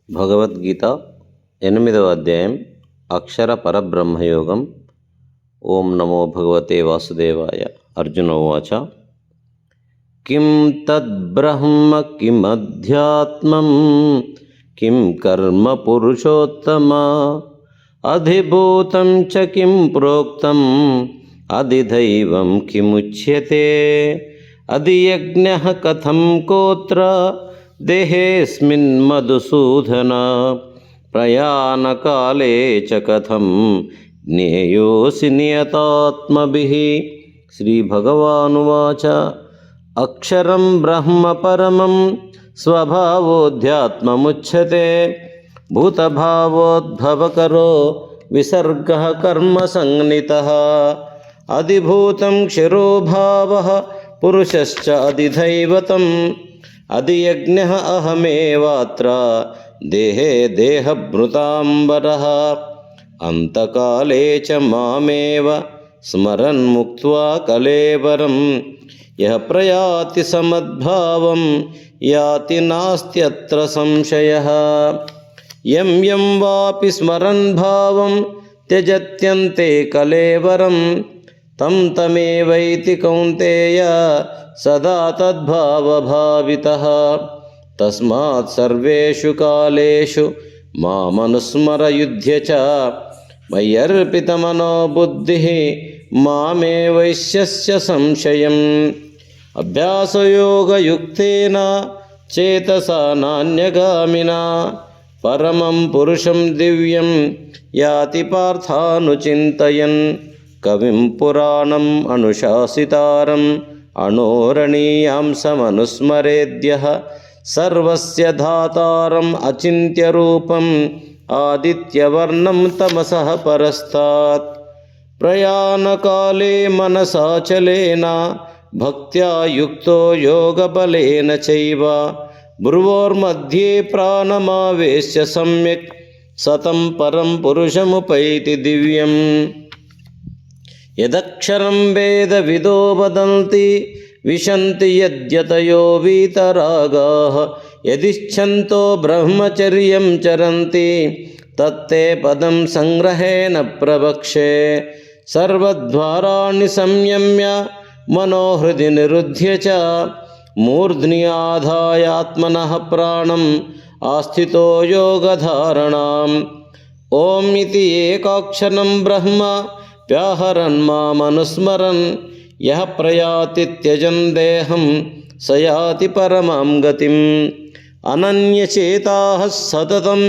భగవద్గీత 8వ అధ్యాయం అక్షర పరబ్రహ్మయోగం. ఓం నమో భగవతే వాసుదేవాయ. అర్జున ఉవాచ కిం తద్బ్రహ్మ కిమధ్యాత్మం కిం కర్మ పురుషోత్తమ అధిభూతం చ కిం ప్రోక్తం అధిదైవం కిముచ్యతే అధియజ్ఞః కథం కోత్ర దేహేస్మిన్ మధుసూదన ప్రయాణకాలే చ కథం జ్ఞేయోసి నియతాత్మభిః. శ్రీభగవానువాచ అక్షరం బ్రహ్మ పరమం స్వభావోధ్యాత్మముచ్యతే భూతభావోద్భవకరో విసర్గః కర్మ సంజ్ఞితః అధిభూతం క్షరో భావః పురుషశ్చ అధిదైవతం అధియజ్ఞః అహమేవాత్ర దేహే దేహభృతాంబరః అంతకాలే చ మామేవ స్మరన్ ముక్త్వా కళేబరం యః ప్రయాతి సమద్భావం యాతి నాస్త్యత్ర సంశయః యం యం వాపి స్మరన్ భావం త్యజత్యంతే కళేబరం తం తమేవైతి కౌంతేయ సదా తద్భావభావితః. తస్మాత్ సర్వేషు కాలేషు మామనుస్మరయుధ్య చ మయ్యర్పితమనో బుద్ధిః మామే వైశ్యస్య సంశయం. అభ్యాసయోగయుక్తేన చేతసా నాన్యగామినా పరమం పురుషం దివ్యం యాతి పార్థానుచింతయన్. కవిం పురాణం అనుశాసితారం అణోరణీయాంసమనుస్మరేద్యః సర్వస్య ధాతారం అచింత్యరూపం ఆదిత్యవర్ణం తమసః పరస్తాత్. ప్రయాణకాలే మనసాచలేన భక్త్యా యుక్తో యోగబలేన చైవ భ్రువోర్मध्ये ప్రాణమావేశ్య సమ్యక్ సతం పరం పురుషముపైతి దివ్యం. యదక్షరం వేదవిదో వదంతి విశంతి యద్యతయో వీతరాగాః యదిచ్ఛంతో బ్రహ్మచర్యం చరంతి తత్తే పదం సంగ్రహేణ ప్రవక్ష్యే. సర్వద్వారాణి సంయమ్య మనోహృది నిరుధ్య చ మూర్ధ్ని ఆధాయాత్మనః ప్రాణం ఆస్థితో యోగధారణాం. ఓం ఇతి ఏకాక్షరం బ్రహ్మ వ్యాహరన్ మామనుస్మరన్ యః ప్రయాతి త్యజన్ దేహం స యాతి పరమాం గతిం. అనన్యచేతాః సతతం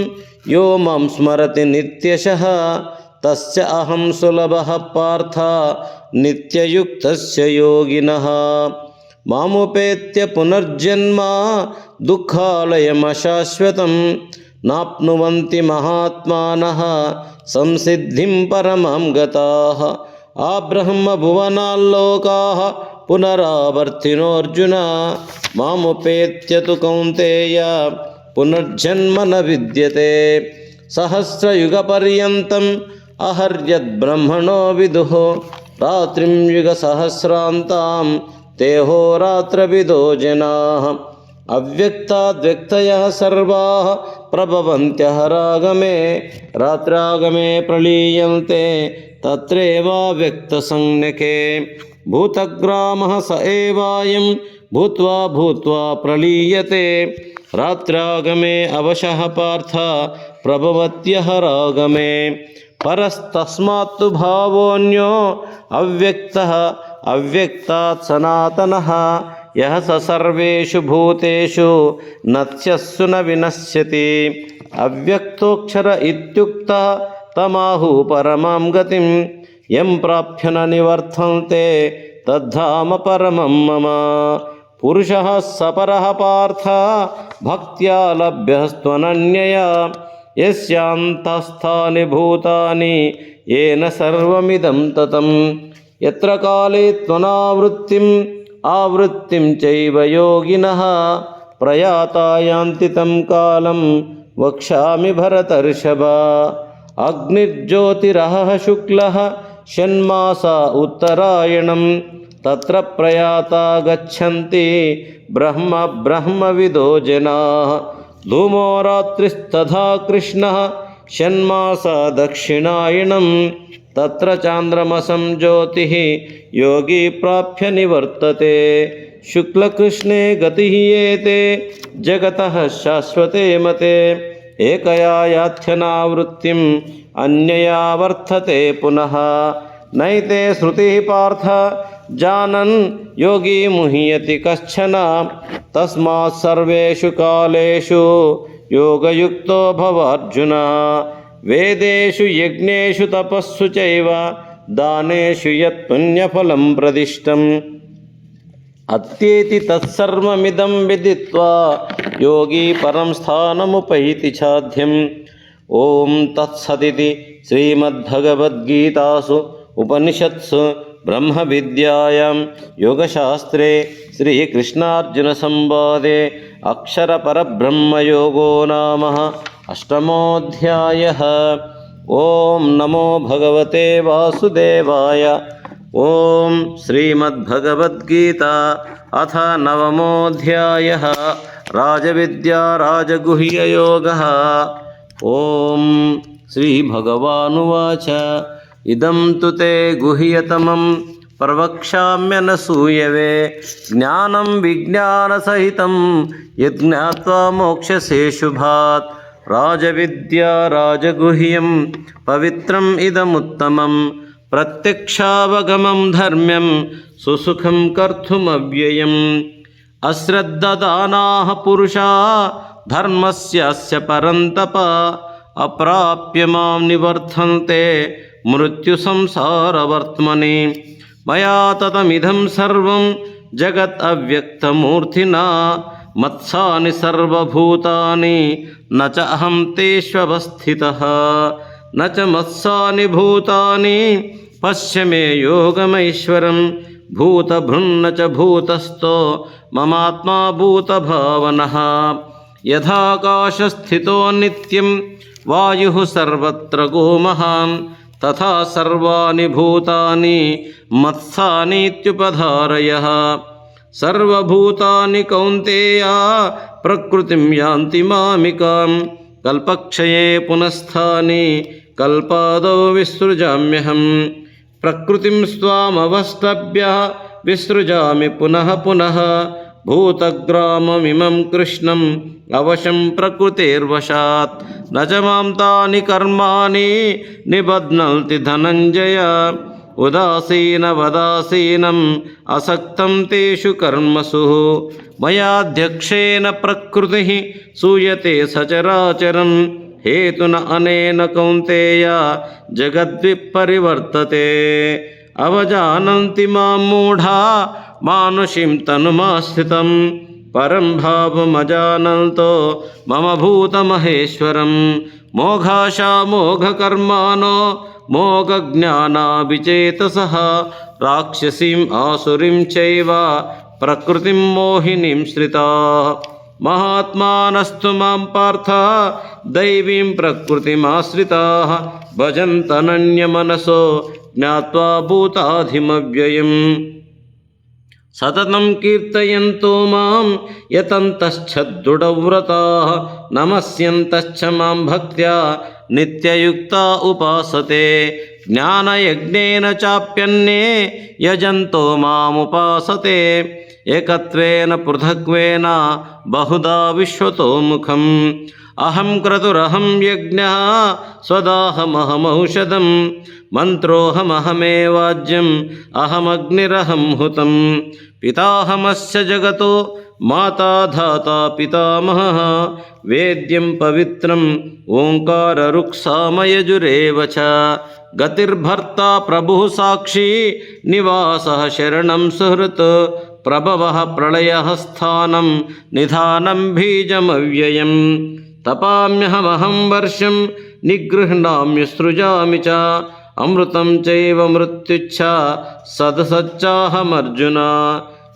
యో మాం స్మరతి నిత్యశః తస్య అహం సులభః పార్థ నిత్యయుక్తస్య యోగినః. మాముపేత్య పునర్జన్మ దుఃఖాలయమశాశ్వతం నాప్నువంతి మహాత్మానః సంసిద్ధిం పరమాం గతాః. ఆ బ్రహ్మభువనాల్లోకాః పునరావర్తినోऽర్జున మాముపేత్య తు కౌంతేయ పునర్జన్మ న విద్యతే. సహస్రయుగపర్యంతం అహర్యద్బ్రహ్మణో విదుః రాత్రిం యుగసహస్రాంతాం తేహోరాత్రవిదో జనాః. అవ్యక్తాద్వ్యక్తయః సర్వాః ప్రభవంత్యః రాగమే రాత్రాగమే ప్రలీయంతే తత్రేవావ్యక్తసంజ్ఞకే. భూతగ్రామః స ఏవాయం భూత్వా భూత్వా ప్రలీయతే రాత్రాగమే అవశః పార్థ ప్రభవత్యః రాగమే. పరస్తస్మాత్తు భావోऽన్యో అవ్యక్తః అవ్యక్తాత్ సనాతనః యః స సర్వేషు భూతేషు నత్స్యస్సు న వినశ్యతి. అవ్యక్తోక్షర ఇత్యుక్తః తమాహు పరమాం గతిం యం ప్రాప్య న నివర్తంతే తద్ధామ పరమం మమ. పురుషః సపరః పార్థ భక్త్యా లభ్యస్త్వనన్యయా యస్యాంతస్థాని భూతాని ఏన సర్వమిదం తతం. యత్ర కాలే త్వనావృత్తిం ఆవృత్తిం చైవ యోగినః ప్రయాతా యాంతి తం కాలం వక్ష్యామి భరతర్షభ. అగ్నిర్జ్యోతిరహః శుక్లః షణ్మాసా ఉత్తరాయణం తత్ర ప్రయాతా గచ్చంతి బ్రహ్మవిదో జనాః धूमो रात्रिस्तथा कृष्णः षण्मासा दक्षिणायनं तत्र चान्द्रमसं ज्योतिः योगी प्राप्य निवर्तते शुक्लकृष्णे गतिः एते जगतः शाश्वते मते एकया याथ्यनावृत्तिम् अन्यया वर्तते पुनः नैते श्रुतिः पार्थ जानन् योगी मुह्यति कश्चन तस्मात् सर्वेषु कालेषु योगयुक्तो भव अर्जुन वेदेषु यज्ञेषु तपस्सु चैव दानेषु यत् पुण्यफलं प्रदिष्टम् अत्येति तत्सर्वमिदं विदित्वा योगी परं स्थानमुपैति चाध्यम् ओम तत्सदिति श्रीमद्भगवद्गीतासु उपनिषत्सु ब्रह्म विद्यायां योगशास्त्रे श्रीकृष्णार्जुनसंवादे अक्षरपरब्रह्मयोगो नाम अष्टमोऽध्यायः। ओम नमो भगवते वासुदेवाय। ओम श्रीमद्भगवद्गीता अथ नवमोऽध्यायः राजविद्या राजगुह्ययोगः। ओम श्री भगवानुवाच इदं तु ते गुह्यतमं प्रवक्ष्याम्यनसूयवे ज्ञानं विज्ञानसहितं यज्ञात्वा मोक्ष्यसे शुभात् राजविद्या राजगुह्यं पवित्रम् इदमुत्तमं प्रत्यक्षावगमं धर्म्यं सुसुखं कर्तुमव्ययम् अश्रद्धदानाः पुरुषा धर्मस्यास्य परन्तप अप्राप्य मां निवर्तन्ते मृत्युसंसारवर्त्मनि मया ततमिदं सर्वं जगत् अव्यक्तमूर्तिना मत्सानि सर्वभूतानि न च अहं तेष्वस्थितः न च मत्सानि भूतानि पश्य मे योगमैश्वरं भूतभृन्न च भूतस्थो ममात्मा भूतभावनः यथाकाशस्थितो नित्यं वायुः सर्वत्र गोमहान् तथा सर्वाणि भूतानि मत्सानीत्युपधारयः सर्वभूतानि कौन्तेय प्रकृतिं यान्ति मामिकां कल्पक्षये पुनस्तानि कल्पादौ विसृजाम्यहं प्रकृतिं स्वामवष्टभ्य विसृजामि पुनः पुनः भूतग्राममिमं कृष्णम् अवशं प्रकृतेर्वशात् न च मां तानि कर्माणि निबध्नन्ति धनञ्जय उदासीनवदासीनम् असक्तं तेषु कर्मसु मयाध्यक्षेण प्रकृतिः सूयते सचराचरं हेतुन अनेन कौन्तेय जगद्विपरिवर्तते अवजानन्ति मां मूढा मानुषीं तनुमाश्रितं परं भावमजानन्तो मम भूतमहेश्वरं मोघाशा मोघकर्माणो मोघज्ञानाभिचेतसः राक्षसीम् आसुरीं चैव प्रकृतिं मोहिनीं श्रिताः महात्मानस्तु मां पार्थ दैवीं प्रकृतिमाश्रिताः भजन्तनन्यमनसो ज्ञात्वा भूताधिमव्ययम् सततं कीर्तयन्तो मां यतन्तश्चदृढव्रताः नमस्यन्तश्च मां भक्त्या नित्ययुक्ता उपासते ज्ञानयज्ञेन चाप्यन्ये यजन्तो मामुपासते एकत्वेन पृथक्त्वेन बहुधा विश्वतोमुखम् अहं क्रतुरहं यज्ञः स्वदाहमहमौषधं मन्त्रोऽहमहमेवाज्यम् अहमग्निरहं हुतं पिताहमस्य जगतो माता धाता पितामहः वेद्यं पवित्रम् ओङ्काररुक्सामयजुरेव च गतिर्भर्ता प्रभुः साक्षी निवासः शरणं सुहृत् प्रभवः प्रलयः स्थानं निधानं बीजमव्ययम् तपाम्यहमहं वर्षं निगृह्णाम्य सृजामि च अमृतं चैव मृत्युच्च सदसच्चाहमर्जुन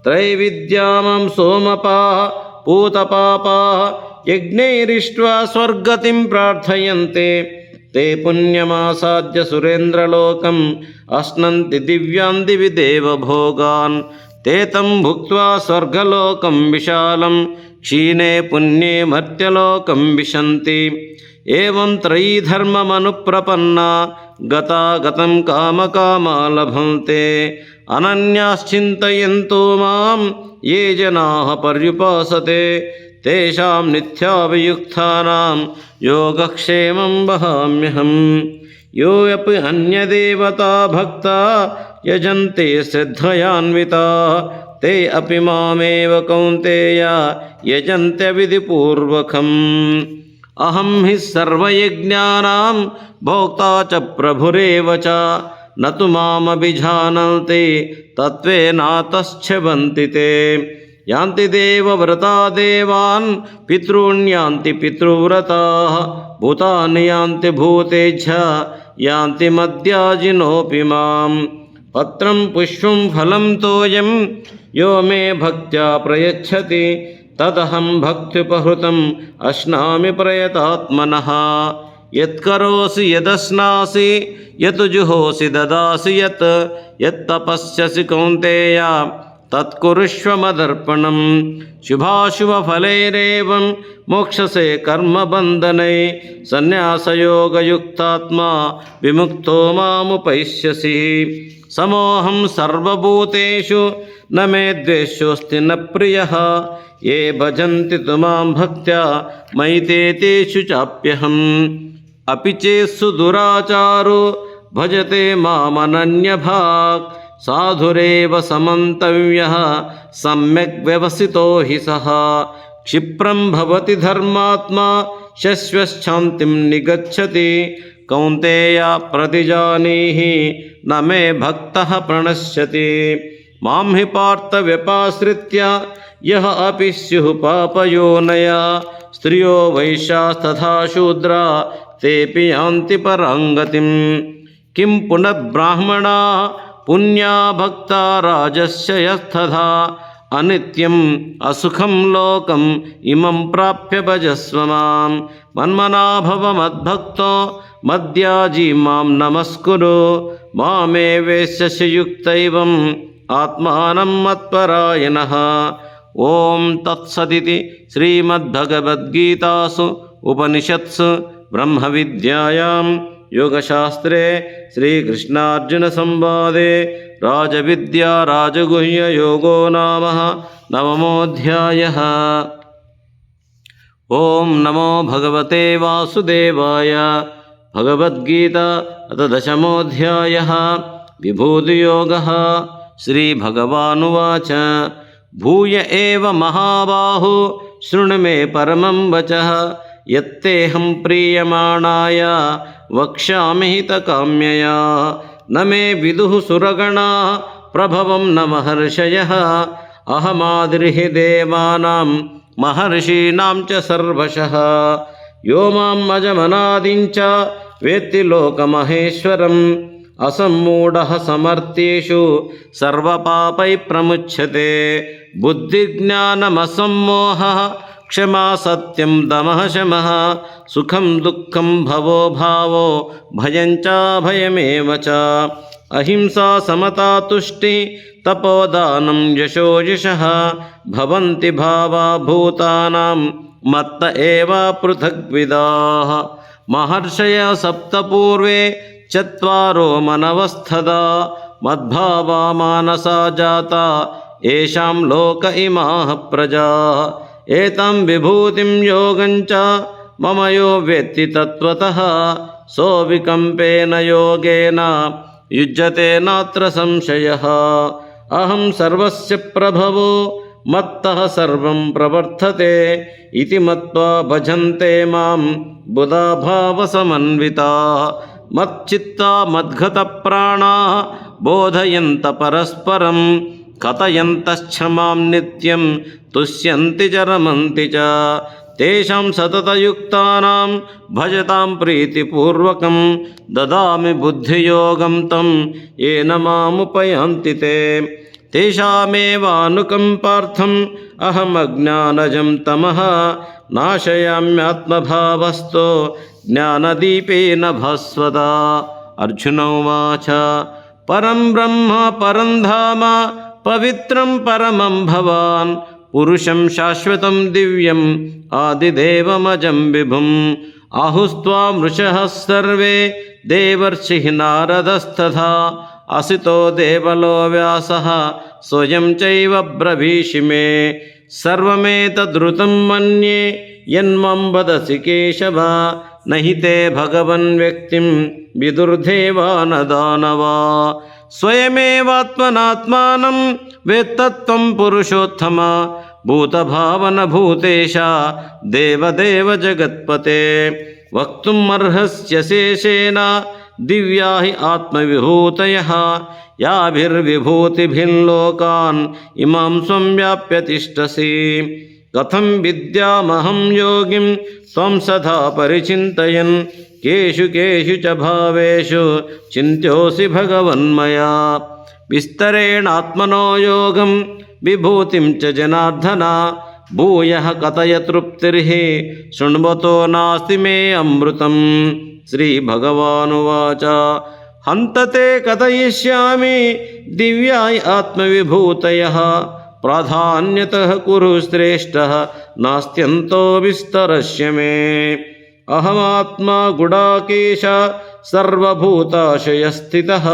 त्रैविद्यामं सोमपाः पूतपापाः यज्ञैरिष्ट्वा स्वर्गतिं प्रार्थयन्ते ते पुण्यमासाद्य सुरेन्द्रलोकम् अश्नन्ति दिव्यान् दिवि देवभोगान् ते तं भुक्त्वा स्वर्गलोकं विशालं क्षीणे पुण्ये मर्त्यलोकं विशन्ति। एवं त्रयी धर्ममनुप्रपन्ना गतागतं कामकामा लभन्ते। अनन्याश्चिन्तयन्तो मां ये जनाः पर्युपासते तेषां नित्याभियुक्तानां योगक्षेमं वहाम्यहम्। योऽपि अन्यदेवता भक्ता यजन्ते श्रद्धयान्विताः ते अपि मामेव कौन्तेय यजन्ते विधिपूर्वकम्। अहं हि सर्वयज्ञानां भोक्ता च प्रभुरेव च न तु मामभिजानन्ति तत्त्वेनातश्चवन्ति ते। यान्ति देवव्रता देवान् पितॄन् यान्ति पितृव्रताः भूतानि यान्ति भूतेज्य यान्ति मद्याजिनोऽपि माम्। पत्रं पुष्पं फलं तोयं यो मे भक्त्या प्रयच्छति तदहं भक्त्युपहृतम् अश्नामि प्रयतात्मनः। यत्करोसि यदश्नासि यत् जुहोसि ददासि यत् यत्तपस्यसि कौन्तेय तत्कुरुष्व मदर्पणम्। शुभाशुभफलैरेवं मोक्षसे कर्मबन्धने सन्न्यासयोगयुक्तात्मा विमुक्तो मामुपैष्यसि। समोऽहं सर्वभूतेषु न मे द्वेष्योऽस्ति न प्रियः ये भजन्ति तु मां भक्त्या मयि ते तेषु चाप्यहम्। अपि चेत्सु दुराचारो भजते मामनन्यभाक् साधुरेव समन्तव्यः सम्यक् व्यवसितो हि सः। क्षिप्रं भवति धर्मात्मा शश्वच्छान्तिं निगच्छति कौन्तेय प्रतिजानीहि न मे भक्तः प्रणश्यति। मां हि पार्थ व्यपाश्रित्य यः अपि स्युः पापयोनया स्त्रियो वैश्यास्तथा शूद्रा तेऽपि यान्ति पराङ्गतिम्। किं पुनः ब्राह्मणा पुण्या भक्ता राजस्य यस्तथा अनित्यम् असुखं लोकम् इमं प्राप्य भजस्व मां। मन्मना भव मद्भक्तो मद्याजी मां नमस्कुरु मामे वेश्यसि युक्तैवम् आत्मानं मत्परायणः। ओम तत्सदिति श्रीमद्भगवद्गीतासु उपनिषत्सु ब्रह्मविद्यायां योगशास्त्रे श्रीकृष्णार्जुनसंवादे राजविद्या राजगुह्ययोगो नाम नवमोऽध्यायः। ओम नमो भगवते वासुदेवाय। भगवद्गीता अथ दशमोऽध्यायः। विभूतियोगः। श्रीभगवानुवाच भूय एव महाबाहो शृणु मे परमं वचः यत्तेऽहं प्रीयमाणाय वक्ष्यामि हितकाम्यया। न मे विदुः सुरगणाः प्रभवं न महर्षयः अहमादिर्हि देवानां महर्षीणां च सर्वशः। यो माम् अजमनादिं च वेत्ति लोकमहेश्वरम् असम्मूढः समर्थ्येषु सर्वपापैः प्रमुच्यते। बुद्धिज्ञानमसम्मोहः क्षमा सत्यं दमः शमः सुखं दुःखं भवो भावो भयं चाभयमेव च। अहिंसा समता तुष्टिः तपोदानं यशो यशः भवन्ति भावा भूतानां मत्त एव पृथग्विदाः। महर्षयः सप्त पूर्वे चत्वारो मनवस्थदा मद्भावा मानसा जाता येषां लोक इमाः प्रजाः। एतां विभूतिं योगं च मम यो वेत्ति तत्त्वतः सोऽविकम्पेन योगेन युज्यते नात्र संशयः। अहं सर्वस्य प्रभवो मत्तः सर्वं प्रवर्तते इति मत्वा भजन्ते मां बुधा भावसमन्विताः। मच्चित्ता मद्गतप्राणाः बोधयन्त परस्परं कथयन्तश्च मां नित्यं तुष्यन्ति च रमन्ति च। तेषां सततयुक्तानां भजतां प्रीतिपूर्वकं ददामि बुद्धियोगं तं येन मामुपयान्ति ते। तेषामेवानुकम्पार्थम् अहमज्ञानजं तमः नाशयाम्यात्मभावस्तो ज्ञानदीपेन भास्वता। अर्जुन उवाच परं ब्रह्म परं धाम पवित्रं परमं भवान् పురుషం శాశ్వతం దివ్యం ఆదిదేవమజం విభుం ఆహుస్త్వా మృషః సర్వే దేవర్షిః నారదస్తథా అసితో దేవలో వ్యాసః స్వయం చైవ బ్రవీషి మే సర్వమేతదృతం మన్యే యన్మం వదసి కేశవ నహి తే భగవన్ వ్యక్తిం విదుర్దేవా న దానవా స్వయమేవాత్మనాత్మానం వేత్తత్వం పురుషోత్తమ భూతభావన భూతేశ దేవదేవ జగత్పతే వక్తుం అర్హస్య శేషేణ దివ్యా హి ఆత్మవిభూతయః యాభిర్విభూతిభిర్లోకాన్ ఇమాం స్వం వ్యాప్య తిష్టసి కథం విద్యామహం యోగిం త్వం సదా పరిచింతయన్ కేషు కేషు చ భావేషు చింత్యోసి భగవన్మయా విస్తరేణాత్మనో యోగం విభూతిం చ జనార్దన భూయః కథయ తృప్తిర్హి శృణ్వతో నాస్తి మే అమృతం శ్రీభగవానువాచ హంతతే కథయిష్యామి దివ్యాయ ఆత్మవిభూతయః ప్రాధాన్యతః కురు శ్రేష్టః నాస్త్యంతో విస్తరస్య మే అహమాత్మా గుడాకేశ సర్వభూతాశయస్థితః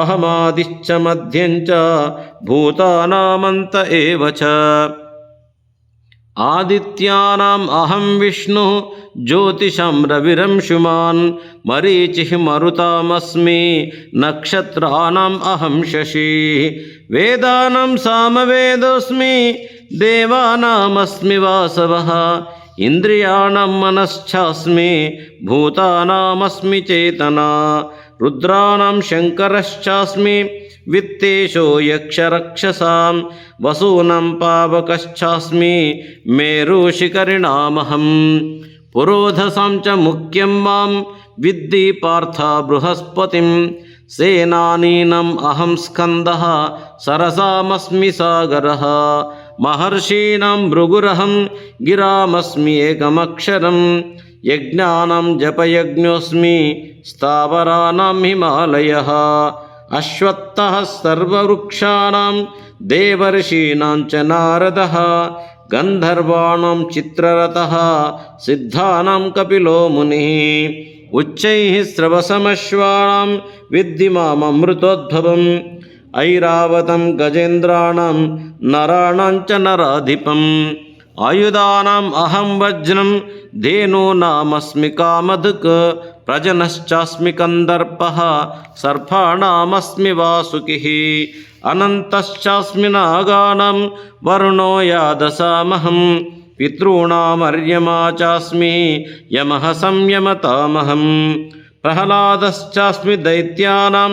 అహమాదిశ్చ మధ్యం చ భూతానామంత ఏవ చ ఆదిత్యానాం అహం విష్ణుః జ్యోతిషాం రవిరంశుమాన్ మరీచిః మరుతామస్మి నక్షత్రాణాం అహం శశి వేదానాం సామవేదోస్మి దేవానామస్మి వాసవః ఇంద్రియాణం మనశ్చాస్మి భూతానామస్మి చేతనా రుద్రాణం శంకరశ్చాస్మి విత్తేషో యక్షరక్షసాం వసూనాం పావకశ్చాస్మి మేరుశిఖరిణామహం పురోధసాం చ ముఖ్యం మాం విద్ధి పార్థ బృహస్పతిం సేనానీనాం అహం స్కందః సరసామస్మి సాగరః మహర్షీణాం భృగురహం గిరామస్మి ఏకమక్షరం యజ్ఞానాం జపయజ్ఞోస్మి స్థావరాణాం హిమాలయః అశ్వత్థః సర్వవృక్షాణాం దేవర్షీణాం చ నారదః గంధర్వాణాం చిత్రరథః సిద్ధానాం కపిలో మునిః ఉచ్చైః శ్రవసమశ్వానాం విద్ధి మామమృతోద్భవం ఐరావతం గజేంద్రాణాం నరాణాం చ నరాధిపం ఆయుధానాం అహం వజ్రం ధేనూనామస్మి కామధుక్ ప్రజనశ్చాస్మి కందర్పః సర్పాణామస్మి వాసుకిః అనంతశ్చాస్మి నాగానాం వరుణో యాదసామహం పితॄణామర్యమా చాస్మి యమః సంయమతామహం ప్రహ్లాదశ్చాస్మి దైత్యానాం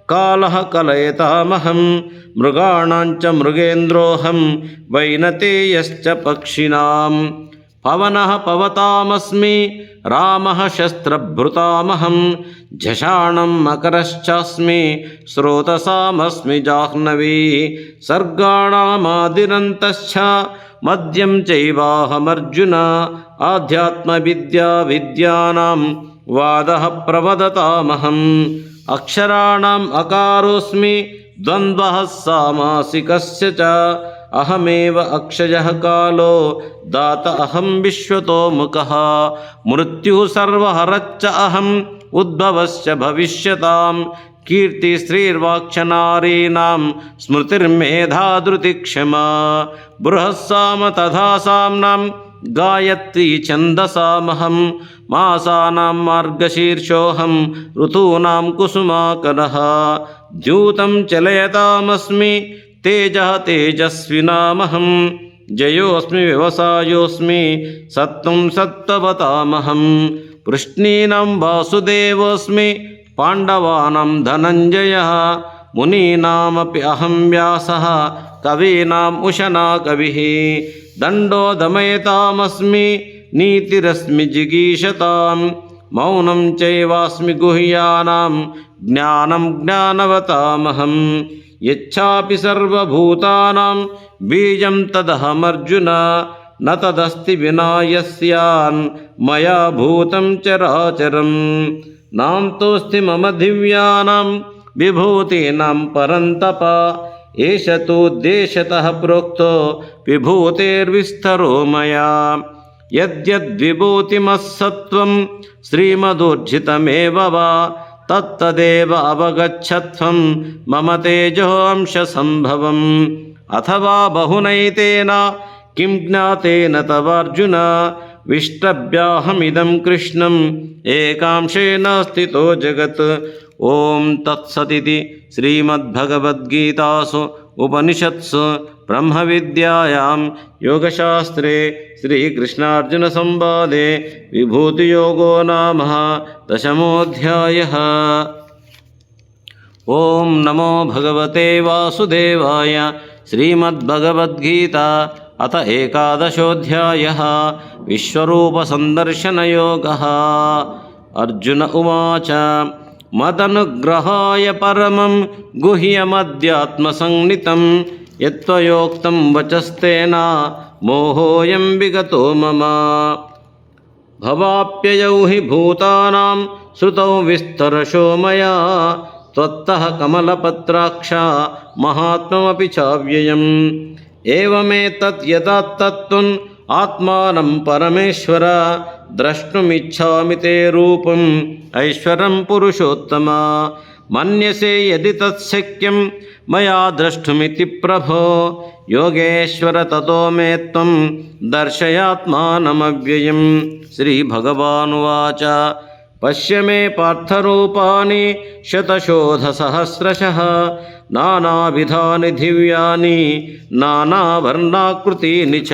కాలః కలయతామహం మృగాణాం చ మృగేంద్రోహం వైనతేయశ్చ పక్షిణాం పవనః పవతామస్మి రామః శస్త్రభృతామహం ఝషాణం మకరశ్చాస్మి స్రోతసామస్మి జాహ్నవీ సర్గాణామాదిరంతశ్చ మద్యం చైవాహమర్జున ఆధ్యాత్మవిద్యా విద్యానాం వాదః ప్రవదతామహం అక్షరాణాం అకారోస్మి ద్వంద్వః సామాసికస్య చ అహమేవ అక్షయః కాలో దాత అహం విశ్వతోముఖః మృత్యుః సర్వహరశ్చ అహం ఉద్భవశ్చ భవిష్యతాం కీర్తి శ్రీర్వాక్షనారీణాం స్మృతిర్మేధా ధృతిక్షమా బృహస్సామ తథా సామ్నాం గాయత్రీ ఛందసామహం మాసానాం మార్గశీర్షోహం ఋతూనాం కుసుమాకరః ద్యూతం చలయతామస్మి తేజః తేజస్వినామహం జయోస్మి వ్యవసాయోస్మి సత్వం సత్వవతామహం వృష్ణీనాం వాసుదేవోస్మి పాండవానాం ధనంజయః మునీనామపి అహం వ్యాసః కవీనాం ఉశనా కవిః దండో దమయతామస్మి నీతిరస్మి జిగీషతాం మౌనం చైవాస్మి గుహ్యానాం జ్ఞానం జ్ఞానవతామహం యచ్చాపి సర్వభూతానాం బీజం తదహమర్జున న తదస్తి వినా యస్యాన్ మయా భూతం చరాచరం నాంతోస్తి మమ దివ్యానాం విభూతీనాం పరంతప एष तोद्देशतः प्रोक्तो विभूतेर्विस्तरो मया यद्यद्विभूतिमत्सत्त्वं श्रीमदूर्जितमेव वा तत्तदेव अवगच्छत्वं मम तेजोंशसम्भवम् अथवा बहुनैतेन किं ज्ञातेन तवार्जुन विष्टभ्याहमिदं कृष्णम् एकांशेन स्थितो जगत्। ओम तत्सदिति श्रीमद्भगवद्गीतासु उपनिषत्सु ब्रह्मविद्यायां योगशास्त्रे श्रीकृष्णार्जुनसंवादे विभूतियोगो नाम दशमोऽध्यायः। ओम नमो भगवते वासुदेवाय। श्रीमद्भगवद्गीता अथ एकादशोऽध्यायः। विश्वरूपसन्दर्शनयोगः। अर्जुन उवाच मदनुग्रहाय परमं गुह्यमध्यात्मसंज्ञितं यत्त्वयोक्तं वचस्तेन मोहोऽयं विगतो मम। भवाप्ययौ हि भूतानां श्रुतौ विस्तरशो मया त्वत्तः कमलपत्राक्ष महात्ममपि चाव्ययम्। एवमेतत् यदा तत्त्वम् आत्मानं परमेश्वर द्रष्टुमिच्छामि ते रूपम् ऐश्वरं पुरुषोत्तम। मन्यसे यदि तत्शक्यं मया द्रष्टुमिति प्रभो योगेश्वर ततो मे त्वं दर्शयात्मानमव्ययम्। श्रीभगवानुवाच पश्य मे पार्थरूपाणि शतशोधसहस्रशः नानाविधानि दिव्यानि नानावर्णाकृतीनि च।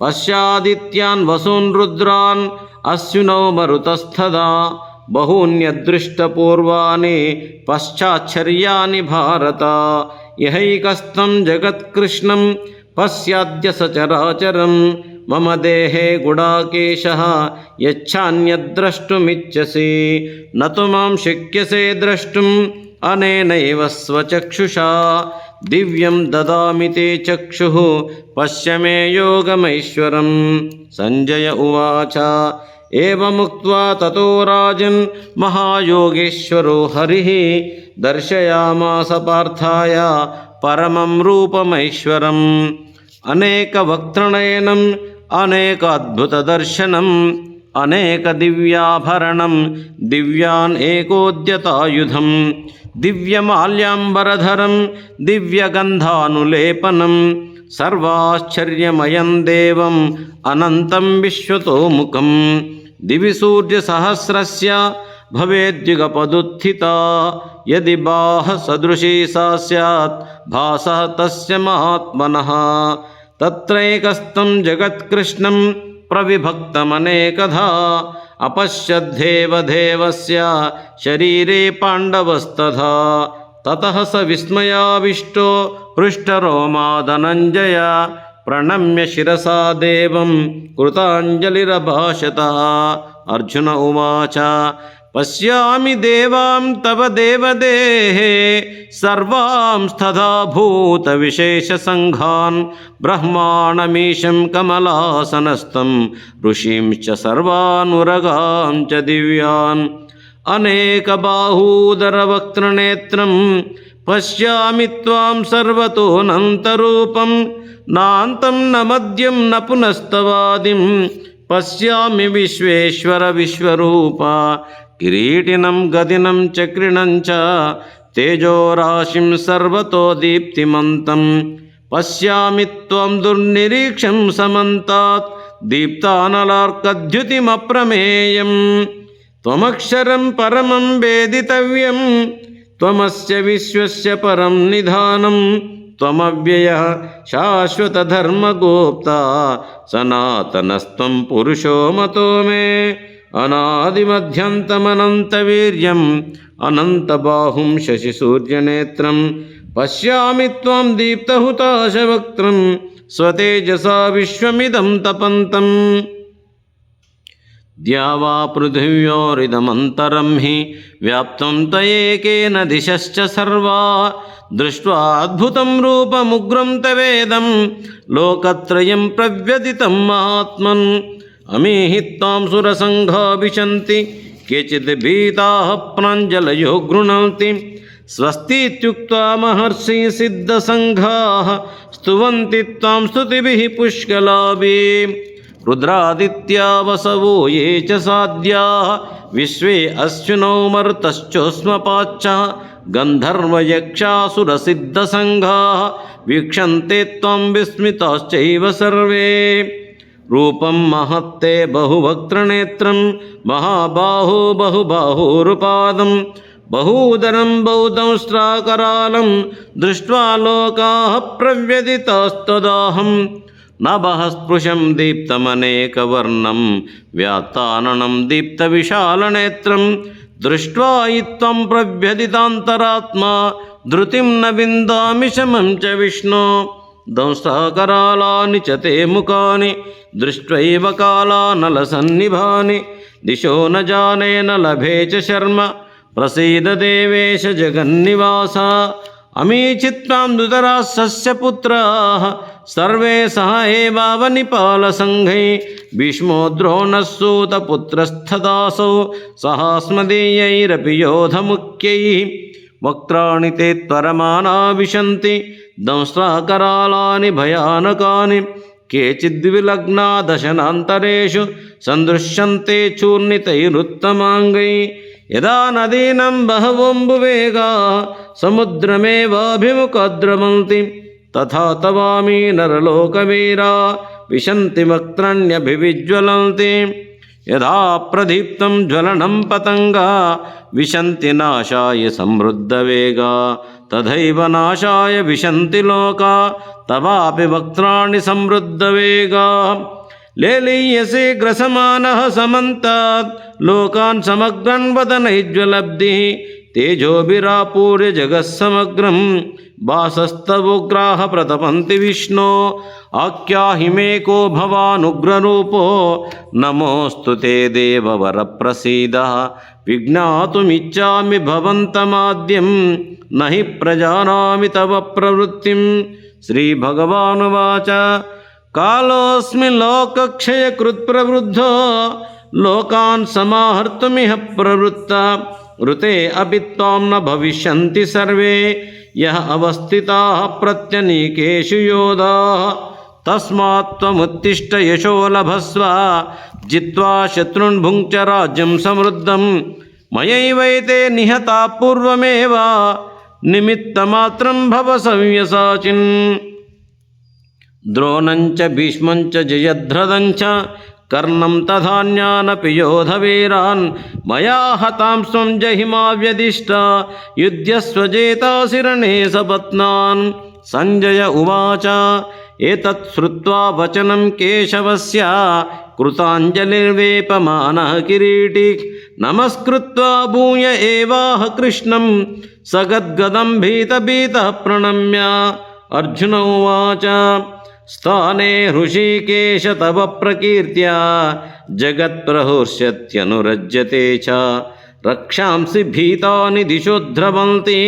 पश्यादित्यान् वसून् रुद्रान् अश्विनौ मरुतस्तदा बहून्यदृष्टपूर्वाणि पश्चाच्छर्याणि भारत। यहैकस्थं जगत्कृष्णं पश्याद्य सचराचरं मम देहे गुडाकेशः यच्छान्यद्द्रष्टुमिच्छसि न तु मां शक्यसे द्रष्टुम् अनेनैव स्वचक्षुषा दिव्यं ददामि ते चक्षुः पश्य मे योगमैश्वरम्। संजय उवाच एवमुक्त्वा ततो राजन् महायोगेश्वरो हरिः दर्शयामास पार्थाय परमं रूपमैश्वरम्। अनेकवक्त्रनयनम् अनेकाद्भुतदर्शनम् अनेकदिव्याभरणं दिव्यान् एकोद्यतायुधम् दिव्यमाल्याम्बरधरं दिव्यगन्धानुलेपनं सर्वाश्चर्यमयं देवम् अनन्तं विश्वतोमुखम्। दिवि सूर्यसहस्रस्य भवेद्युगपदुत्थिता यदि बाहसदृशी सा स्यात् भासः तस्य महात्मनः। तत्रैकस्थं जगत्कृष्णं प्रविभक्तमनेकधा अपश्यद्देवदेवस्य शरीरे पाण्डवस्तथा। ततः स विस्मयाविष्टो हृष्टरोमा धनञ्जय प्रणम्य शिरसा देवं कृताञ्जलिरभाषत। अर्जुन उवाच पश्यामि देवां तव देवदेहे सर्वांस्तथा भूतविशेषसङ्घान् ब्रह्माणमीशं कमलासनस्थं ऋषींश्च सर्वानुरगां च दिव्यान्। अनेकबाहूदरवक्त्रनेत्रं पश्यामि त्वां सर्वतोऽनन्तरूपं नान्तं न मध्यं न पुनस्तवादिं पश्यामि विश्वेश्वर विश्वरूप। किरीटिनं गदिनं चक्रिणं च तेजोराशिं सर्वतो दीप्तिमन्तं पश्यामि त्वं दुर्निरीक्षं समन्तात् दीप्तानलार्कद्युतिमप्रमेयम्। त्वमक्षरं परमं वेदितव्यं त्वमस्य विश्वस्य परं निधानं त्वमव्ययः शाश्वतधर्मगोप्ता सनातनस्त्वं पुरुषो मतो मे। अनादिमध्यन्तमनन्तवीर्यम् अनन्तबाहुं शशिसूर्यनेत्रं पश्यामि त्वां दीप्तहुताशवक्त्रं स्वतेजसा विश्वमिदं तपन्तम्। द्यावा पृथिव्योरिदमन्तरं हि व्याप्तं त्वयैकेन दिशश्च सर्वा दृष्ट्वा अद्भुतं रूपमुग्रं तवेदं लोकत्रयं प्रव्यथितं महात्मन्। अमीहि त्वां सुरसङ्घा विशन्ति केचिद् भीताः प्राञ्जलयो गृह्णन्ति स्वस्तीत्युक्त्वा महर्षि सिद्धसङ्घाः स्तुवन्ति त्वां स्तुतिभिः पुष्कलाभि रुद्रादित्या वसवो ये च साध्याः विश्वे अश्विनौ मरुतश्चोष्मपाच्च गन्धर्वयक्षासुरसिद्धसङ्घाः वीक्षन्ते त्वं विस्मिताश्चैव सर्वे रूपं महत्ते बहुवक्त्रनेत्रं महाबाहो बहुबाहुरुपादं बहूदरं बहुदंष्ट्राकरालं दृष्ट्वा लोकाः प्रव्यथितास्तदाहं नभः स्पृशं दीप्तमनेकवर्णं व्यात्ताननं दीप्तविशालनेत्रं दृष्ट्वा इत्थं प्रव्यथितान्तरात्मा धृतिं न विन्दामि शमं च विष्णो दंष्ट्राकरालानि च ते मुखानि दृष्ट्वैव कालानलसन्निभानि दिशो न जाने न लभे च शर्म प्रसीद देवेश जगन्निवास अमीचित्वां दुतराः सस्यपुत्राः सर्वे सह एवावनिपालसङ्घै भीष्मो द्रोणः सूतपुत्रस्तथासौ सहास्मदीयैरपि योधमुख्यैः वक्त्राणि ते त्वरमाना विशन्ति दंष्ट्राकरालानि भयानकानि केचिद्विलग्ना दशनान्तरेषु सन्दृश्यन्ते चूर्णितैरुत्तमाङ्गैः यदा नदीनां बहवोऽम्बुवेगाः समुद्रमेवाभिमुखद्रवन्ति तथा तवामि नरलोकवीरा विशन्ति वक्त्राण्यभिविज्वलन्ति यथा प्रदीप्तं ज्वलनं पतङ्गा विशन्ति नाशाय समृद्धवेगा तथैव नाशाय विशन्ति लोका तवापि वक्त्राणि समृद्धवेगा लेलीयसे ग्रसमानः समन्तात् लोकान् समग्रन् वदनैज्वलब्धिः तेजोभिरापूर्य जगत्समग्रं वासस्तवोग्राः प्रतपन्ति विष्णो आख्याहि मे को भवानुग्ररूपो नमोऽस्तु ते देववरप्रसीद विज्ञातुमिच्छामि भवन्तमाद्यं न हि प्रजानामि तव प्रवृत्तिं श्रीभगवानुवाच कालोऽस्मि लोकक्षयकृत्प्रवृद्धो लोकान् समाहर्तुमिह प्रवृत्ता ऋते अपि त्वां न भविष्यन्ति सर्वे यः अवस्थिताः प्रत्यनीकेषु योधाः तस्मात् त्वमुत्तिष्ठ यशो लभस्व जित्वा शत्रून् भुङ्क्ष राज्यं समृद्धं मयैवैते निहता पूर्वमेव निमित्तमात्रं भव सव्यसाचिन् द्रोणं च भीष्मं च जयद्रथं च कर्णं तथान्यानपि योधवीरान् मया हतां स्वं जहिमाव्यदिष्ट युध्यस्वजेतासि रणे सपत्नान् संजय उवाच एतत् श्रुत्वा वचनं केशवस्य कृताञ्जलिर्वेपमानः किरीटी नमस्कृत्वा भूय एवाह कृष्णं सगद्गदं भीतभीतः प्रणम्य अर्जुन उवाच स्थाने हृषीकेश तव प्रकीर्त्या जगत्प्रहर्ष्यत्यनुरज्यते च रक्षांसि भीतानि दिशो द्रवन्ति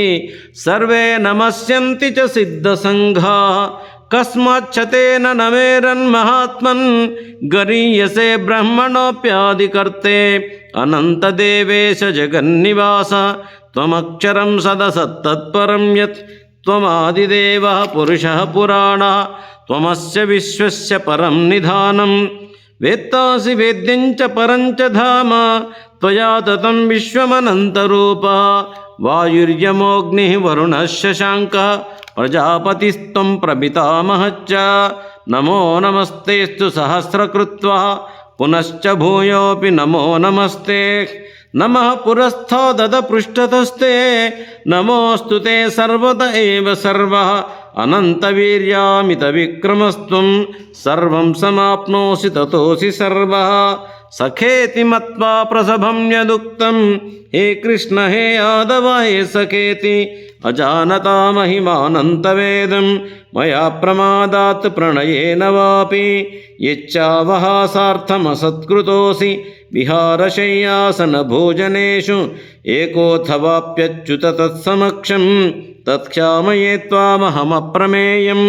सर्वे नमस्यन्ति च सिद्धसङ्घाः कस्माच्चतेन न मेरन्महात्मन् गरीयसे ब्रह्मणोऽप्यादिकर्ते अनन्तदेवेश जगन्निवास त्वमक्षरं सदसत्तत्परं यत् त्वमादिदेवः पुरुषः पुराणः त्वमस्य विश्वस्य परं निधानं वेत्तासि वेद्यं च परं च धाम त्वया ततं विश्वमनन्तरूप वायुर्यमोऽग्निः वरुणः शशाङ्कः प्रजापतिस्त्वं प्रपितामहश्च नमो नमस्तेऽस्तु सहस्रकृत्वः पुनश्च भूयोऽपि नमो नमस्ते नमः पुरस्थादपृष्ठतस्ते नमोऽस्तु ते सर्वत एव सर्वः अनन्तवीर्यामितविक्रमस्त्वं सर्वं समाप्नोषि ततोऽसि सर्वः सखेति मत्वा प्रसभं यदुक्तं हे कृष्ण हे यादव हे सखेति अजानता महिमानन्तवेदं मया प्रमादात् प्रणयेन वापि यच्चावहासार्थमसत्कृतोऽसि विहारशय्यासनभोजनेषु एकोऽथवाप्यच्युत तत्समक्षं तत्क्षामये त्वामहमप्रमेयं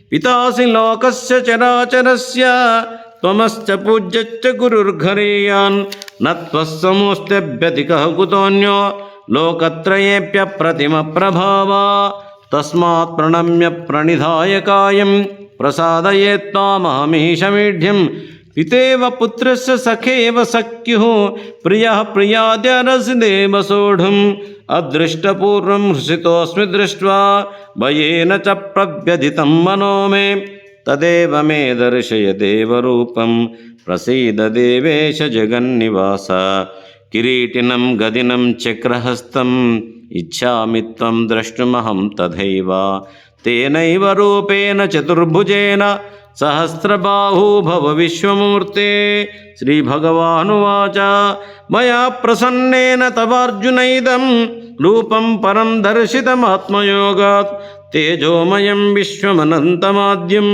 पितासि लोकस्य चराचरस्य त्वमश्च पूज्यश्च गुरुर्घरेयान् न त्वस्समोऽस्त्यभ्यधिकः कुतोऽन्यो लोकत्रयेऽप्यप्रतिमप्रभावा तस्मात् प्रणम्य प्रणिधाय कायं प्रसादयेत्त्वामहमीशमीढ्यं पितेव पुत्रस्य सखेव सख्युः प्रियः प्रियाद्यरसिदेव सोढुम् अदृष्टपूर्वं हृषितोऽस्मि दृष्ट्वा भयेन च प्रव्यथितं मनो मे तदेव मे दर्शय देवरूपं प्रसीद देवेश जगन्निवास किरीटिनं गदिनं चक्रहस्तम् इच्छामि त्वं द्रष्टुमहं तथैव तेनैव रूपेण चतुर्भुजेन सहस्रबाहू भव विश्वमूर्ते। श्रीभगवानुवाच मया प्रसन्नेन तवार्जुनैदं रूपं परं दर्शितमात्मयोगात् तेजोमयं विश्वमनन्तमाद्यं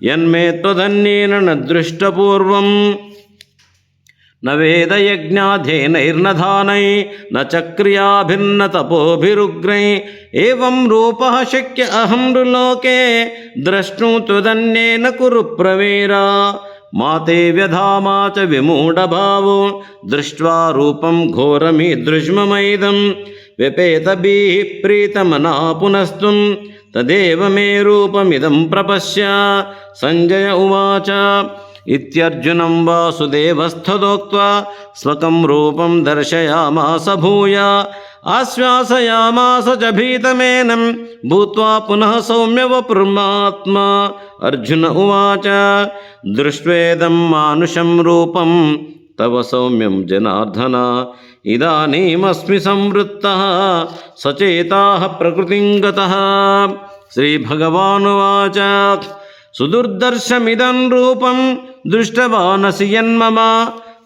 यन्मे त्वदन्येन न दृष्टपूर्वम् न वेदयज्ञाध्ययनैर्न दानै न च क्रियाभिर्न तपोभिरुग्रै एवं रूपः शक्य अहं नृलोके द्रष्टुं त्वदन्येन कुरु प्रवीरा मा ते व्यधा मा च विमूढभावो दृष्ट्वा रूपं घोरमीदृश्ममैदं व्यपेतभिः प्रीतमना पुनस्त्वं तदेव मे रूपमिदं प्रपश्य। संजय उवाच इत्यर्जुनं वासुदेवस्तथोक्त्वा स्वकं रूपं दर्शयामास भूय आश्वासयामास च भीतमेनं भूत्वा पुनः सौम्यवपुर्मात्मा। अर्जुन उवाच दृष्ट्वेदं मानुषं रूपं तव सौम्यं जनार्दन इदानीमस्मि संवृत्तः सचेताः प्रकृतिं गतः। श्रीभगवानुवाच सुदुर्दर्शमिदं रूपं दृष्टवानसि यन्मम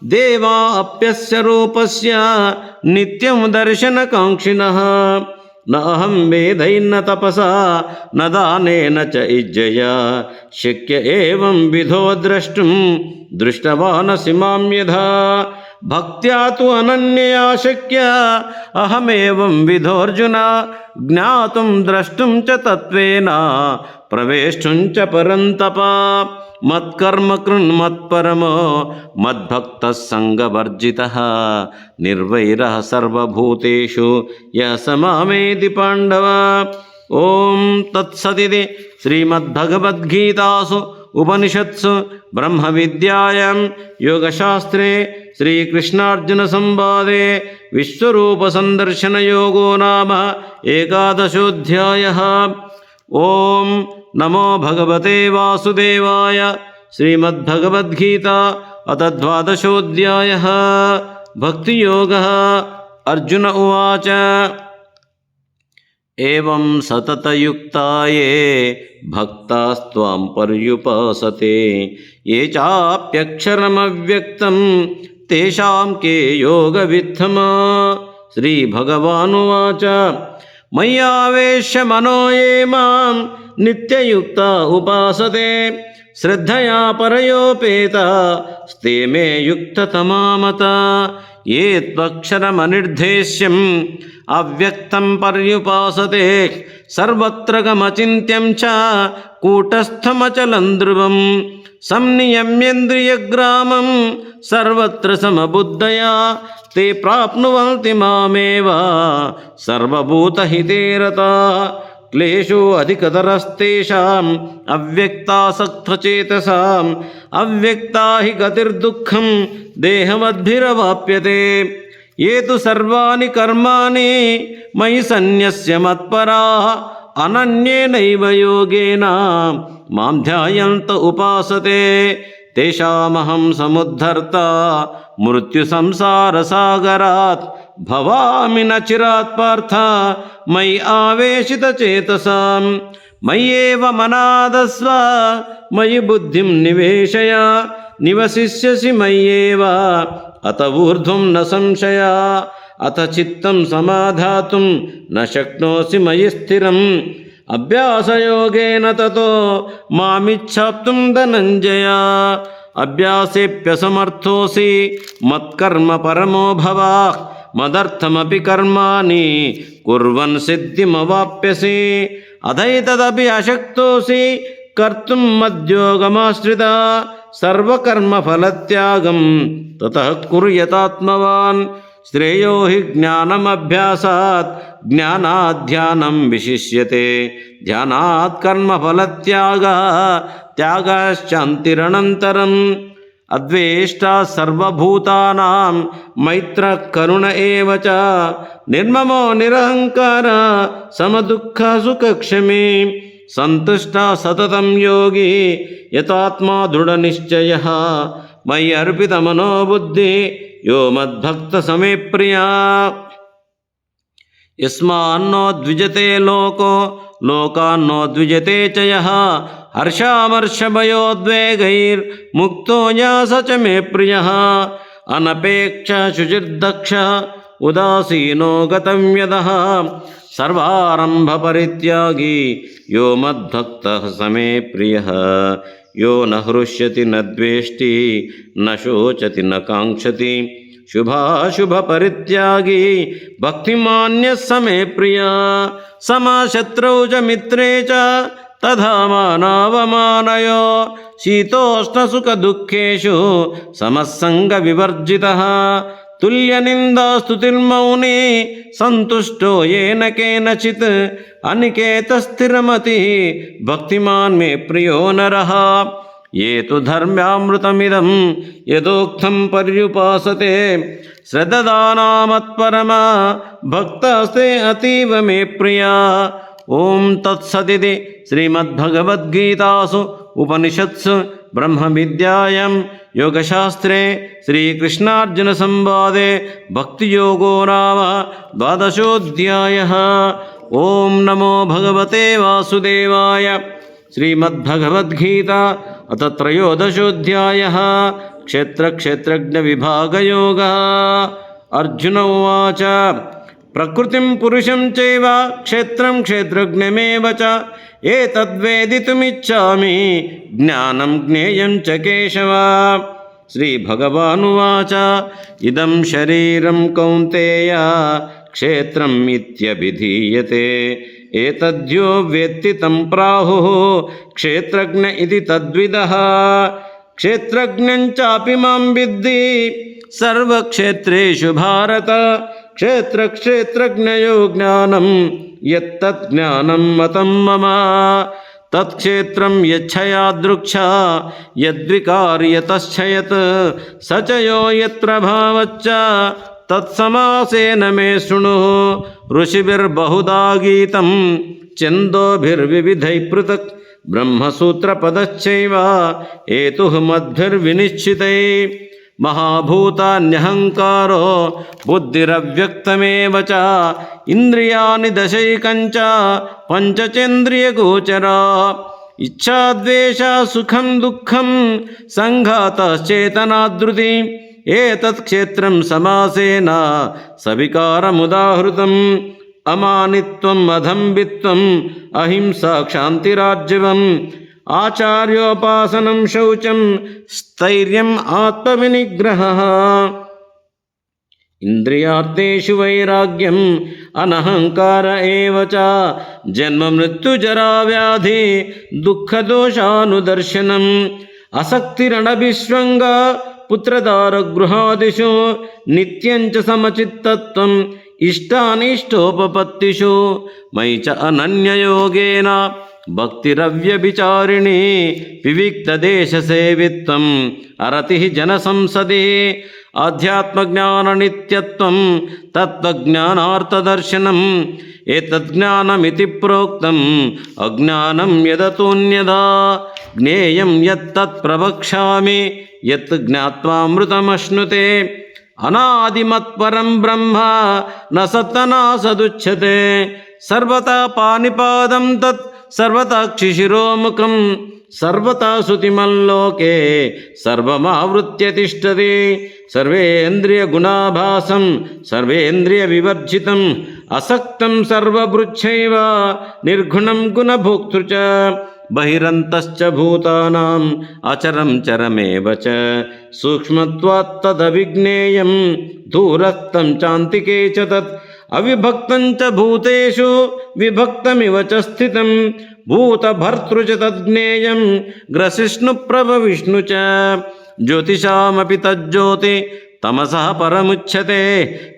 देवा अप्यस्य रूपस्य नित्यं दर्शनकाङ्क्षिणः न अहं वेदैर्न तपसा न दानेन च इज्जया शक्य एवं विधो द्रष्टुं दृष्टवानसि मां यथा भक्त्या तु अनन्यया शक्य अहमेवं विधोऽर्जुन ज्ञातुं द्रष्टुं च तत्त्वेन प्रवेष्टुं च परन्तप मत्कर्म कृन्मत्परमो मद्भक्तः सङ्गवर्जितः निर्वैरः सर्वभूतेषु यः स मामेति पाण्डव। ॐ तत्सदिति श्रीमद्भगवद्गीतासु उपनिषत्सु ब्रह्मविद्यायां योगशास्त्रे श्रीकृष्णार्जुनसंवादे विश्वरूपसन्दर्शनयोगो नाम एकादशोऽध्यायः। ॐ नमो भगवते वासुदेवाय। श्रीमद्भगवद्गीता अथ द्वादशोऽध्यायः भक्तियोगः। अर्जुन उवाच एवं सततयुक्ता ये भक्तास्त्वां पर्युपासते ये चाप्यक्षरमव्यक्तं तेषां के योगवित्थमा। श्रीभगवानुवाच मय्यावेश्य मनो ये मां नित्ययुक्ता उपासते श्रद्धया परयोपेता स्ते मे युक्ततमा मता ये त्वक्षरमनिर्देश्यम् अव्यक्तं पर्युपासते सर्वत्र गमचिन्त्यं च कूटस्थमचलं ध्रुवं संनियम्येन्द्रियग्रामं सर्वत्र समबुद्धया ते प्राप्नुवन्ति मामेव सर्वभूतहिते रताः। क्लेशो अधिकतरस्तेषाम् अव्यक्तासक्तचेतसाम् अव्यक्ता हि गतिर्दुःखं देहवद्भिरवाप्यते ये तु सर्वाणि कर्माणि मयि सन्न्यस्य मत्पराः अनन्येनैव योगेन मां ध्यायन्त उपासते तेषामहं समुद्धर्ता मृत्युसंसारसागरात् भवामि न चिरात् पार्थ मयि आवेशितचेतसां मय्येव मनादस्व मयि बुद्धिं निवेशय निवसिष्यसि मय्येव अत ऊर्ध्वं न संशया अथ चित्तं समाधातुं न शक्नोषि मयि स्थिरम् अभ्यासयोगेन ततो मामिच्छाप्तुं धनञ्जय अभ्यासेऽप्यसमर्थोऽसि मत्कर्म परमो भव मदर्थमपि कर्माणि कुर्वन् सिद्धिमवाप्स्यसि अथैतदपि अशक्तोऽसि कर्तुं मद्योगमाश्रिता सर्वकर्मफलत्यागं ततः कुरु यतात्मवान् श्रेयो हि ज्ञानमभ्यासात् ज्ञानात् ध्यानं विशिष्यते ध्यानात् कर्मफलत्यागः त्यागश्चान्तिरनन्तरम् अद्वेष्टा सर्वभूतानां मैत्रः करुण एव च निर्ममो निरहंकार समदुःखसुखक्षमी संतुष्टा सततं योगी यतात्मा दृढनिश्चयः मयि अर्पितमनोबुद्धि यो मद्भक्तसमे प्रिया यस्मान्नो द्विजते लोको लोकान्नो द्विजते च यः हर्षामर्षभयोद्वेगैर्मुक्तो या स च मे प्रियः अनपेक्ष शुचिर्दक्ष उदासीनो गतव्यदः सर्वारम्भपरित्यागी यो मद्भक्तः स मे प्रियः यो न हृष्यति न द्वेष्टि न शोचति न काङ्क्षति शुभाशुभपरित्यागी भक्तिमान्यः स मे प्रियः समशत्रौ च मित्रे च तथा मानावमानयो शीतोष्णसुखदुःखेषु समस्सङ्गविवर्जितः तुल्यनिन्दास्तुतिर्मौनी सन्तुष्टो येन केनचित् अनिकेतस्थिरमतिः भक्तिमान् मे प्रियो नरः ये तु धर्म्यामृतमिदं यदोक्तं पर्युपासते श्रद्धदानामत्परमा भक्तास्ते अतीव मे प्रिया ओम तत्सदिति श्रीमद्भगवद्गीतासु उपनिषत्सु ब्रह्मविद्यायां योगशास्त्रे श्रीकृष्णार्जुनसंवादे भक्तियोगो नाम 12ोऽध्यायः। ओम नमो भगवते वासुदेवाय। श्रीमद्भगवद्गीता अथ 13ोऽध्यायः। क्षेत्रक्षेत्रज्ञविभागयोगः। अर्जुन उवाच प्रकृतिं पुरुषं चैव क्षेत्रं क्षेत्रज्ञमेव च एतद्वेदितुमिच्छामि ज्ञानं ज्ञेयं च केशव। श्रीभगवानुवाच इदं शरीरं कौन्तेय क्षेत्रम् इत्यभिधीयते एतद्यो वेत्ति तं प्राहुः क्षेत्रज्ञ इति तद्विदः। क्षेत्रज्ञं चापि मां विद्धि सर्वक्षेत्रेषु भारत क्षेत्रक्षेत्रज्ञयो ज्ञानं यत्तत् ज्ञानं मतं मम तत्क्षेत्रं यच्छयादृक्षा यद्विकार्यतश्च यत् स च यो यत्र भावच्च तत्समासेन मे शृणु। ऋषिभिर्बहुधा गीतं छन्दोभिर्विविधैः पृथक् ब्रह्मसूत्रपदश्चैव हेतुः मद्भिर्विनिश्चितैः। महाभूतान्यहंकारो बुद्धिरव्यक्तमेव च इंद्रियाणि दशैकञ्च पंचचेन्द्रियगोचरा इच्छा द्वेष सुखं दुःखं संघातश्चेतनाधृति एतत् क्षेत्रं समासेन सविकारमुदाहृतम्। अमानित्वम् अदम्भित्वम् अहिंसा क्षान्तिरार्जवम् आचार्योपासनं शौचं स्थैर्यम् आत्मविनिग्रहः। इंद्रियार्थेषु वैराग्यम् अनहंकार एव च जन्म मृत्यु जरा व्याधि दुःखदोषानुदर्शनम् असक्तिरणभिष्वङ्ग पुत्रदारगृहादिषु नित्यं च समचित्तत्वम् इष्टानिष्टोपपत्तिषु मयि च अनन्ययोगेन भक्तिरव्यभिचारिणी विविक्तदेशसेवित्वम् अरतिः जनसंसदि आध्यात्मज्ञाननित्यत्वं तत्त्वज्ञानार्थदर्शनम् एतज्ज्ञानमिति प्रोक्तम् अज्ञानं यदतोऽन्यथा ज्ञेयं यत्तत् प्रवक्ष्यामि यत् ज्ञात्वामृतमश्नुते। अनादिमत्परं ब्रह्म न सत्तनासदुच्यते सर्वथा पाणिपादं तत् सर्वथा क्षिशिरोमुखं सर्वथा श्रुतिमल्लोके सर्वमावृत्य तिष्ठति। सर्वेन्द्रियगुणाभासं सर्वेन्द्रियविवर्जितम् असक्तं सर्वभृच्छैव निर्गुणं गुणभोक्तृ च बहिरन्तश्च भूतानाम् अचरं चरमेव च सूक्ष्मत्वात् तदविज्ञेयं दूरस्थं चान्तिके च तत् अविभक्तं च भूतेषु विभक्तमिव च स्थितं भूतभर्तृ च तज्ज्ञेयं ग्रसिष्णुप्रभविष्णु च ज्योतिषामपि तज्ज्योति तमसः परमुच्यते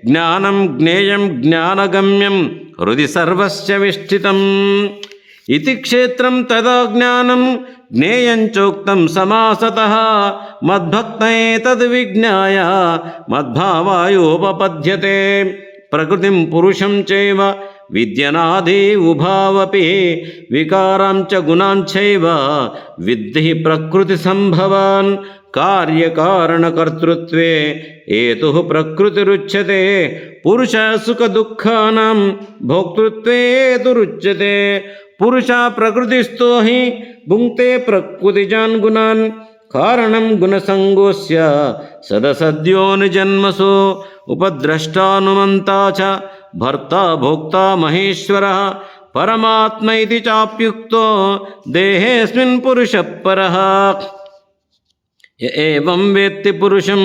ज्ञानं ज्ञेयं ज्ञानगम्यं हृदि सर्वस्य विष्ठितम् इति क्षेत्रं तदा ज्ञानं ज्ञेयं चोक्तं समासतः मद्भक्तये तद्विज्ञाय मद्भावायोपपद्यते प्रकृतिं पुरुषं चैव विद्यनादि उभावपि विकारां च गुणान् चैव विद्धि प्रकृतिसम्भवान् कार्यकारणकर्तृत्वे हेतुः प्रकृतिरुच्यते पुरुष सुखदुःखानां भोक्तृत्वे हेतुरुच्यते पुरुष प्रकृतिस्थो हि भुङ्क्ते प्रकृतिजान् गुणान् कारणं गुणसङ्गोऽस्य सदसद्योनिजन्मसु उपद्रष्टानुमन्ता च भर्ता भोक्ता महेश्वरः परमात्मा इति चाप्युक्तो देहेऽस्मिन् पुरुषः परः य एवं वेत्ति पुरुषं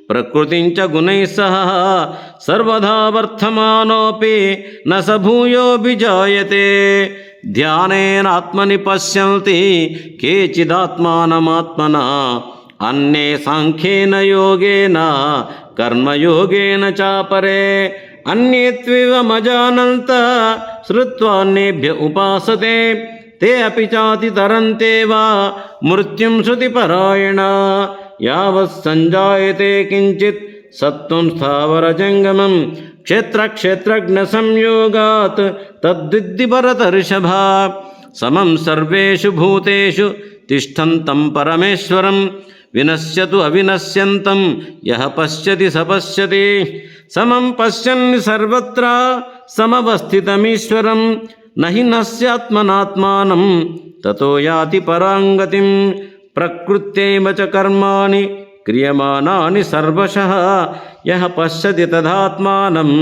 प्रकृतिं च गुणैः सह सर्वदा वर्तमानोऽपि न स भूयोऽभिजायते ध्यानेनात्मनि पश्यन्ति केचिदात्मानमात्मना अन्ये साङ्ख्येन योगेन कर्मयोगेन चापरे अन्ये त्वेवमजानन्त श्रुत्वान्येभ्य उपासते ते अपि चातितरन्ते वा मृत्युं श्रुतिपरायणा यावत् सञ्जायते किञ्चित् सत्त्वं स्थावरजङ्गमं क्षेत्रक्षेत्रज्ञसंयोगात् तद्विद्धि भरतर्षभा समं सर्वेषु भूतेषु तिष्ठन्तं परमेश्वरं विनश्यतु अविनश्यन्तं यः पश्यति स पश्यति समं पश्यन् सर्वत्र समवस्थितमीश्वरं न हि नस्यात्मनात्मानं ततो याति पराङ्गतिं प्रकृत्यैव च कर्माणि क्रियमाणानि सर्वशः यः पश्यति तदात्मानम्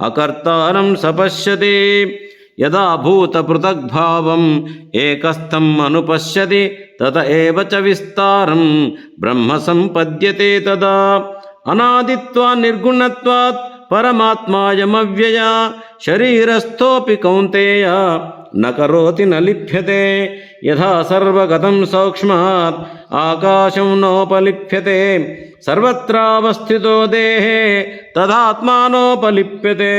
अकर्तारं स पश्यति यदा भूतपृथग्भावम् एकस्थम् अनुपश्यति तत एव च विस्तारं ब्रह्म सम्पद्यते तदा अनादित्वात् निर्गुणत्वात् परमात्मायमव्यय शरीरस्थोऽपि कौन्तेय न करोति न लिप्यते यथा सर्वगतं सौक्ष्मात् आकाशं नोपलिप्यते सर्वत्रावस्थितो देहे तदात्मानोपलिप्यते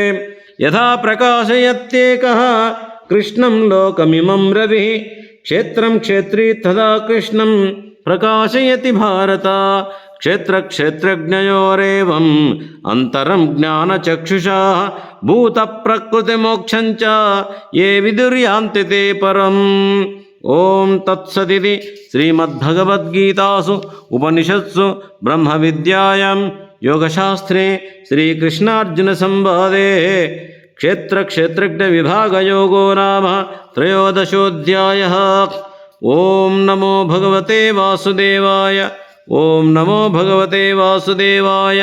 यथा प्रकाशयत्येकः कृष्णं लोकमिमं रविः क्षेत्रं क्षेत्री तथा कृष्णं प्रकाशयति भारत क्षेत्रक्षेत्रज्ञयोरेवम् अन्तरं ज्ञानचक्षुषा भूतप्रकृतिमोक्षं च ये विदुर्यान्ति ते परम् ओम तत्सदिति श्रीमद्भगवद्गीतासु उपनिषत्सु ब्रह्मविद्यायां योगशास्त्रे श्रीकृष्णार्जुनसंवादे क्षेत्रक्षेत्रज्ञविभागयोगो नाम त्रयोदशोऽध्यायः। ओम नमो भगवते वासुदेवाय। ओम नमो भगवते वासुदेवाय।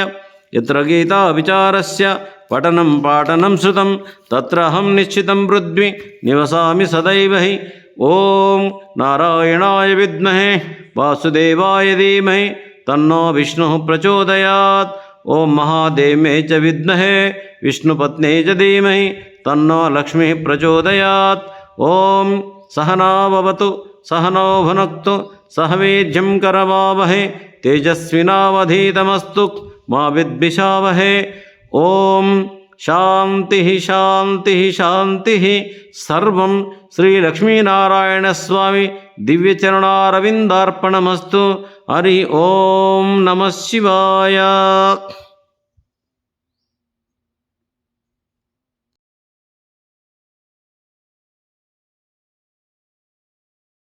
यत्र गीता विचारस्य पठनं पाठनं श्रुतं तत्र अहं निश्चितं पृथ्वी निवसामि सदैव हि। ओम नारायणाय विद्महे वासुदेवाय धीमहि तन्नो विष्णुः प्रचोदयात्। ओम महादेवे च विद्महे विष्णुपत्न्यै च धीमहि तन्नो लक्ष्मीः प्रचोदयात्। ओम सहना भवतु सहनौ भुनक्तु सह वीर्यं करवावहै तेजस्विनावधीतमस्तु मा विद्विषावहै। ओम शांति शांति शांति। सर्वं श्री लक्ष्मीनारायण स्वामी दिव्यचरणारविंदार्पणमस्तु। हरि ओम नमः शिवाय।